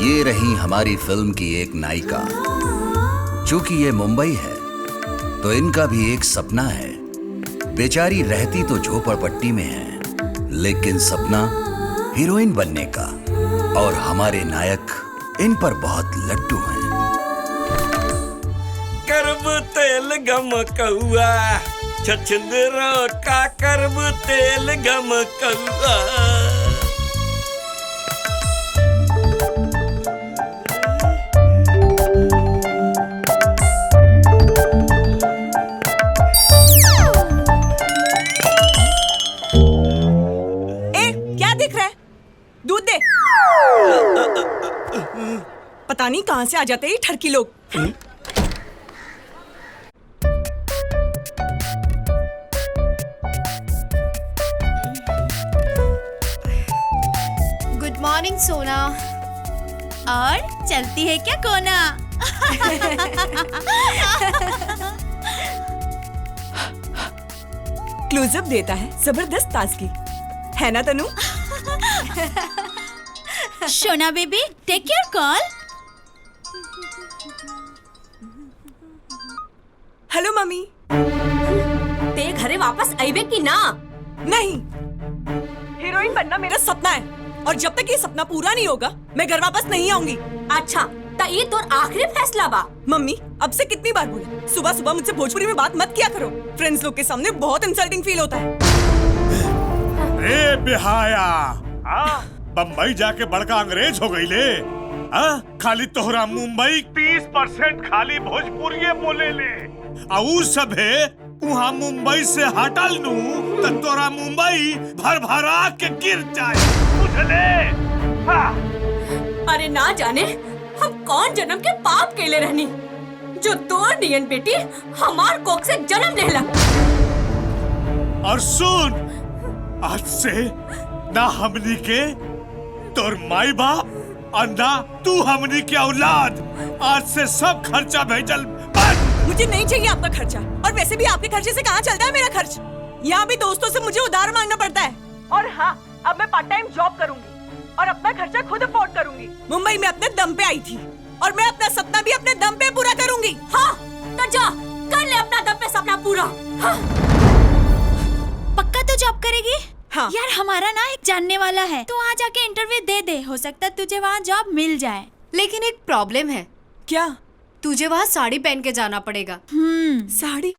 ये रही हमारी फिल्म की एक नायिका। चूंकि ये मुंबई है तो इनका भी एक सपना है। बेचारी रहती तो झोपड़पट्टी में है, लेकिन सपना हीरोइन बनने का। और हमारे नायक इन पर बहुत लट्टू हैं। करब तेल गम कौआ छछंदरो का करब तेल गम कौआ। दूध दे। पता नहीं कहां से आ जाते हैं ठरकी लोग। गुड मॉर्निंग सोना। और चलती है क्या कोना? क्लोजअप देता है, जबरदस्त ताजगी है ना तनु? सोना baby, take your call. Hello mummy. ते घरे वापस आईबे की ना? नहीं, हीरोइन बनना मेरा सपना है और जब तक ये सपना पूरा नहीं होगा मैं घर वापस नहीं आऊंगी। अच्छा, ता ये तोर आखिरी फैसला बा? मम्मी, अब से कितनी बार बोला, सुबह सुबह मुझसे भोजपुरी में बात मत किया करो। फ्रेंड्स लोग के सामने बहुत इंसल्टिंग फील होता है। ए बिहाया, बम्बई जाके बड़का अंग्रेज हो गई ले। खाली तोहरा मुंबई 30% खाली भोजपुरी बोले ले। आउ सभे वहाँ मुंबई से हटल नू तो तोरा मुंबई भर भरा के गिर जाए, बुझले? अरे ना जाने हम कौन जन्म के पाप केले रहनी जो तोर नियन बेटी हमार कोख से जन्म लेला। और सुन, आज से ना हमनी के तोर माई बाप और ना तू हमनी के औलाद, आज से सब खर्चा भेजल बंद। मुझे नहीं चाहिए आपका खर्चा, और वैसे भी आपके खर्चे से कहाँ चलता है मेरा खर्च। यहाँ भी दोस्तों से मुझे उधार मांगना पड़ता है। और हाँ, अब मैं पार्ट टाइम जॉब करूंगी और अपना खर्चा खुद अफोर्ड करूंगी। मुंबई में अपने दम पे आई थी और मैं अपना सपना भी अपने दम पे पूरा करूंगी। हाँ, तो जा कर ले अपना दम पे सपना पूरा। हाँ। पक्का तो जॉब करेगी? हाँ। यार हमारा ना एक जानने वाला है, तो वहाँ जाके इंटरव्यू दे दे, हो सकता है तुझे वहाँ जॉब मिल जाए। लेकिन एक प्रॉब्लम है। क्या? तुझे वहाँ साड़ी पहन के जाना पड़ेगा। साड़ी?